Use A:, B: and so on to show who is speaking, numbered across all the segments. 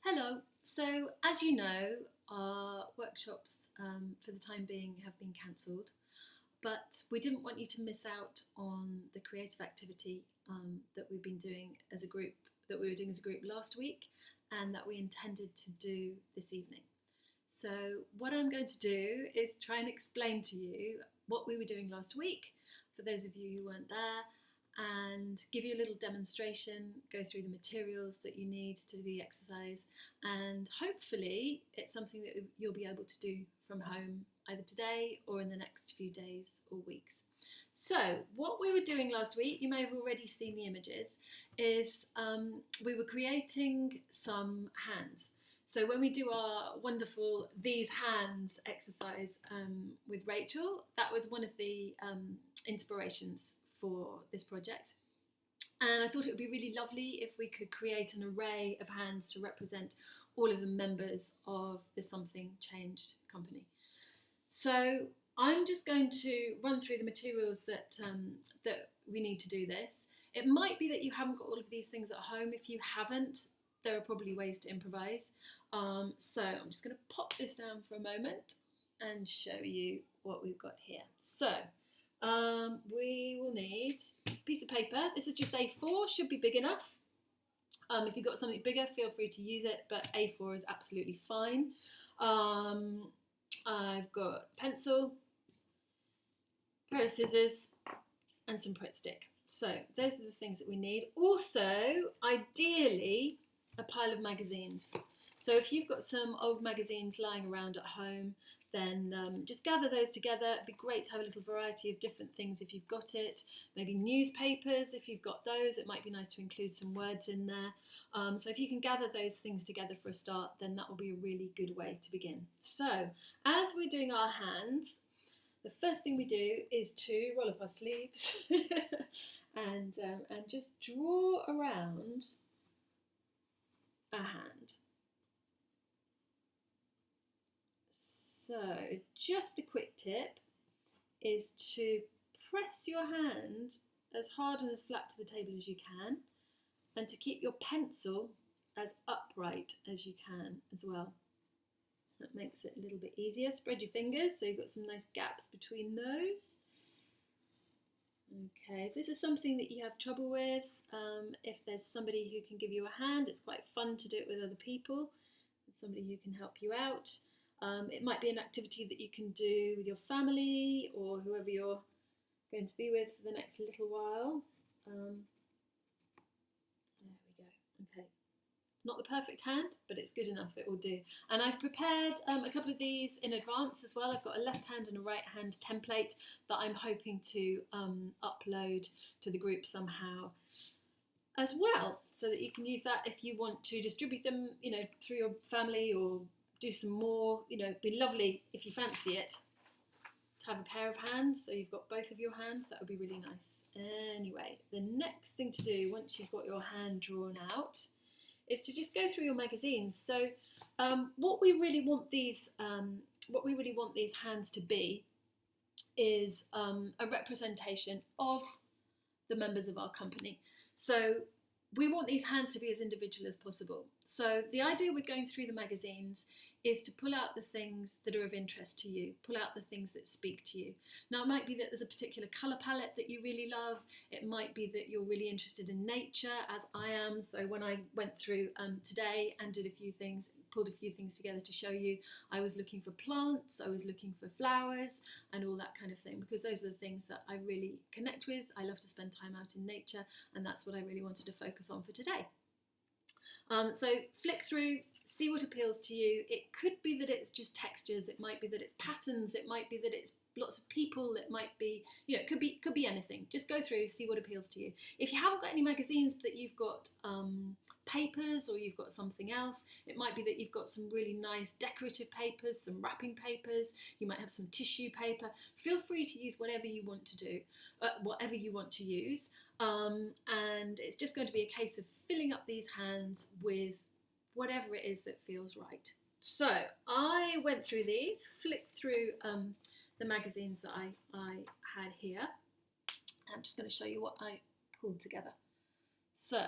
A: Hello. So, as you know, our workshops for the time being have been cancelled, but we didn't want you to miss out on the creative activity that we've been doing as a group, that we were doing as a group last week, and that we intended to do this evening. So, what I'm going to do is try and explain to you what we were doing last week, for those of you who weren't there, and give you a little demonstration, go through the materials that you need to do the exercise, and hopefully it's something that you'll be able to do from home either today or in the next few days or weeks. So what we were doing last week, you may have already seen the images, is we were creating some hands. So when we do our wonderful These Hands exercise with Rachel, that was one of the inspirations for this project. And I thought it would be really lovely if we could create an array of hands to represent all of the members of the Something Changed company. So I'm just going to run through the materials that we need to do this. It might be that you haven't got all of these things at home. If you haven't, there are probably ways to improvise. So I'm just going to pop this down for a moment and show you what we've got here. So we will need a piece of paper. This is just A4, should be big enough. If you've got something bigger, feel free to use it, but A4 is absolutely fine. I've got pencil, a pair of scissors, and some Pritt stick. So those are the things that we need. Also, ideally, a pile of magazines. So if you've got some old magazines lying around at home, then just gather those together. It'd be great to have a little variety of different things if you've got it. Maybe newspapers, if you've got those. It might be nice to include some words in there. So if you can gather those things together for a start, then that will be a really good way to begin. So as we're doing our hands, the first thing we do is to roll up our sleeves and just draw around a hand. So just a quick tip is to press your hand as hard and as flat to the table as you can, and to keep your pencil as upright as you can as well. That makes it a little bit easier. Spread your fingers so you've got some nice gaps between those. Okay, if this is something that you have trouble with, if there's somebody who can give you a hand, it's quite fun to do it with other people. There's somebody who can help you out. It might be an activity that you can do with your family or whoever you're going to be with for the next little while. There we go. Okay. Not the perfect hand, but it's good enough, it will do. And I've prepared a couple of these in advance as well. I've got a left hand and a right hand template that I'm hoping to upload to the group somehow as well, so that you can use that if you want to distribute them, through your family or do some more. It'd be lovely if you fancy it to have a pair of hands, so you've got both of your hands. That would be really nice. Anyway, the next thing to do once you've got your hand drawn out is to just go through your magazines. So what we really want these hands to be is a representation of the members of our company. So we want these hands to be as individual as possible. So the idea with going through the magazines is to pull out the things that are of interest to you, pull out the things that speak to you. Now, it might be that there's a particular colour palette that you really love. It might be that you're really interested in nature, as I am. So when I went through today and did a few things, pulled a few things together to show you, I was looking for plants, I was looking for flowers and all that kind of thing, because those are the things that I really connect with. I love to spend time out in nature, and that's what I really wanted to focus on for today. So flick through, see what appeals to you. It could be that it's just textures, it might be that it's patterns, it might be that it's lots of people, it might be, it could be anything. Just go through, see what appeals to you. If you haven't got any magazines but you've got papers or you've got something else, it might be that you've got some really nice decorative papers, some wrapping papers, you might have some tissue paper. Feel free to use whatever you want to do, whatever you want to use, and it's just going to be a case of filling up these hands with whatever it is that feels right. So I went through these, flicked through the magazines that I had here. I'm just going to show you what I pulled together. So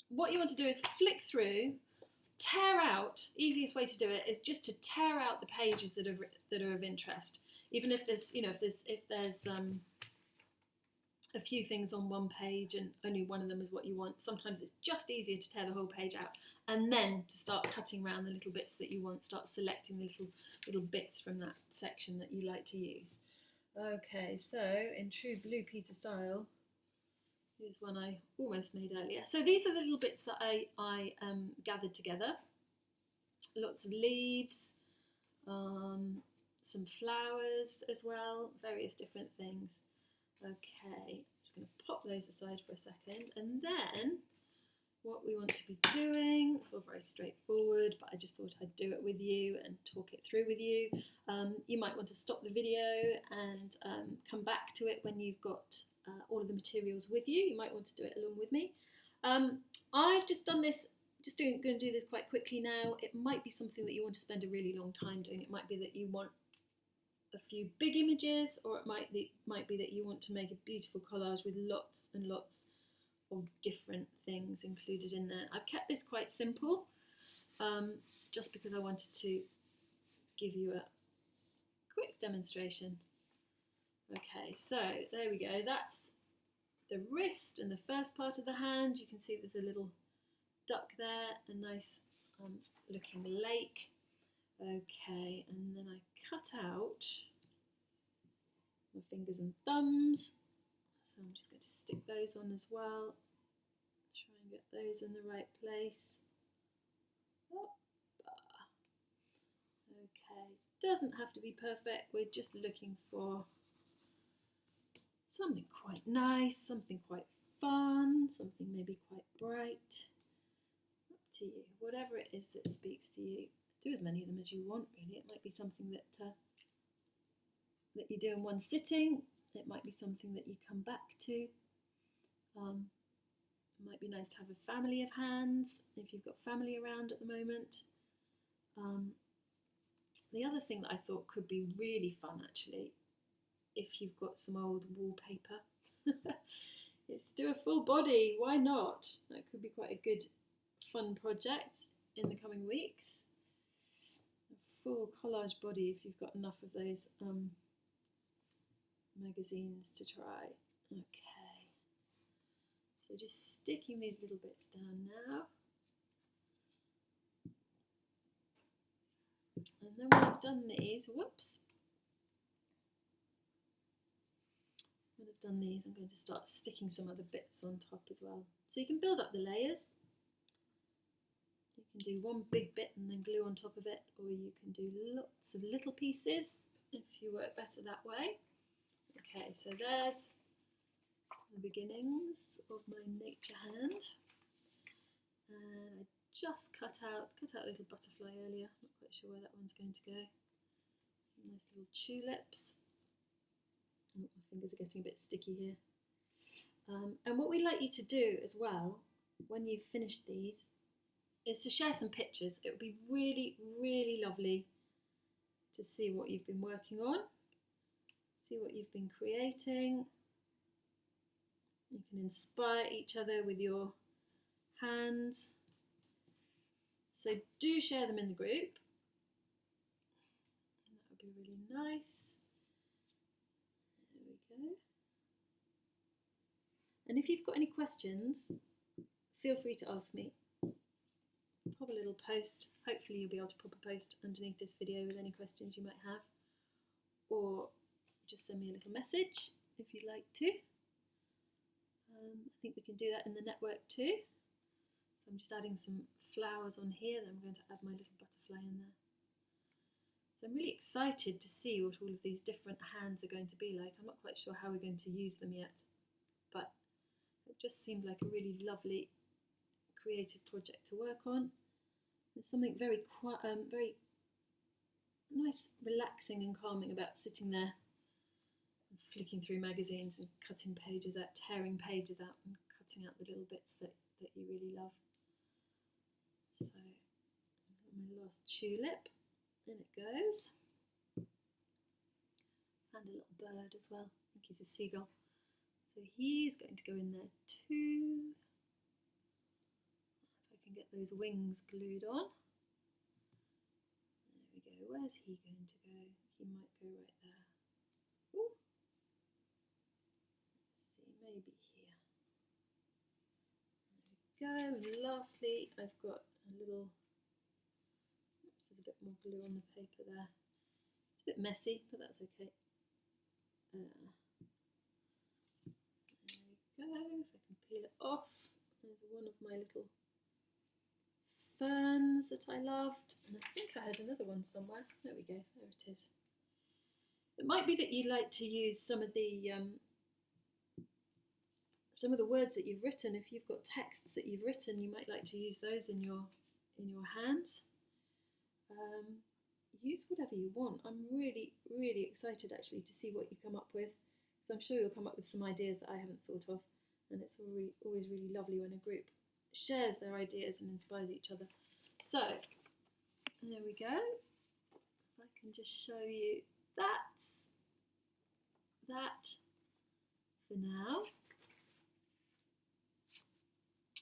A: what you want to do is flick through tear out. Easiest way to do it is just to tear out the pages that are of interest. Even if there's, you know, if there's a few things on one page and only one of them is what you want, sometimes it's just easier to tear the whole page out and then to start cutting around the little bits that you want. Start selecting the little bits from that section that you like to use. Okay, so in true Blue Peter style, here's one I almost made earlier. So these are the little bits that I gathered together. Lots of leaves, some flowers as well, various different things. Okay, I'm just going to pop those aside for a second, and then what we want to be doing, it's all very straightforward, but I just thought I'd do it with you and talk it through with you. You might want to stop the video and come back to it when you've got all of the materials with you. You might want to do it along with me. I've just done this, going to do this quite quickly now. It might be something that you want to spend a really long time doing. It might be that you want a few big images, or it might be that you want to make a beautiful collage with lots and lots of different things included in there. I've kept this quite simple, just because I wanted to give you a quick demonstration. Okay, so there we go. That's the wrist and the first part of the hand. You can see there's a little duck there, a nice looking lake. Okay, and then I cut out my fingers and thumbs. So I'm just going to stick those on as well. Try and get those in the right place. Okay, doesn't have to be perfect. We're just looking for something quite nice, something quite fun, something maybe quite bright. Up to you, whatever it is that speaks to you. Do as many of them as you want, really. It might be something that you do in one sitting. It might be something that you come back to. It might be nice to have a family of hands if you've got family around at the moment. The other thing that I thought could be really fun, actually, if you've got some old wallpaper, is to do a full body. Why not? That could be quite a good, fun project in the coming weeks. Full collage body if you've got enough of those magazines to try. Okay, so just sticking these little bits down now, and then when I've done these, whoops, when I've done these, I'm going to start sticking some other bits on top as well. So you can build up the layers. You can do one big bit and then glue on top of it, or you can do lots of little pieces if you work better that way. Okay, so there's the beginnings of my nature hand. And I just cut out a little butterfly earlier. Not quite sure where that one's going to go. Some nice little tulips. Oh, my fingers are getting a bit sticky here. And what we like you to do as well, when you've finished these, is to share some pictures. It would be really, really lovely to see what you've been working on, see what you've been creating. You can inspire each other with your hands. So do share them in the group. That would be really nice. There we go. And if you've got any questions, feel free to ask me. Pop a little post. Hopefully you'll be able to pop a post underneath this video with any questions you might have, or just send me a little message if you'd like to. I think we can do that in the network too. So I'm just adding some flowers on here, then I'm going to add my little butterfly in there. So I'm really excited to see what all of these different hands are going to be like. I'm not quite sure how we're going to use them yet, but it just seemed like a really lovely creative project to work on. There's something very nice, relaxing and calming about sitting there and flicking through magazines and cutting pages out, tearing pages out and cutting out the little bits that you really love. So I've got my last tulip, in it goes. And a little bird as well, I think he's a seagull. So he's going to go in there too. can get those wings glued on. There we go. Where's he going to go? He might go right there. Ooh. Let's see, maybe here. There we go. And lastly, I've got a little, oops, there's a bit more glue on the paper there. It's a bit messy, but that's okay. There we go. If I can peel it off. There's one of my little ferns that I loved, and I think I had another one somewhere. There we go, there it is. It might be that you like to use some of the words that you've written. If you've got texts that you've written, you might like to use those in your hands. Use whatever you want. I'm really, really excited actually to see what you come up with. So I'm sure you'll come up with some ideas that I haven't thought of, and it's always really lovely when a group shares their ideas and inspires each other. So there we go. If I can just show you that for now.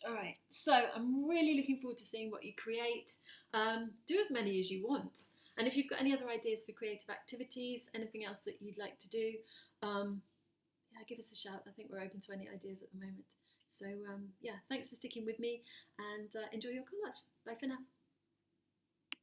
A: All right, so I'm really looking forward to seeing what you create. Do as many as you want. And if you've got any other ideas for creative activities, anything else that you'd like to do, yeah, give us a shout. I think we're open to any ideas at the moment. So yeah, thanks for sticking with me, and enjoy your collage. Bye for now.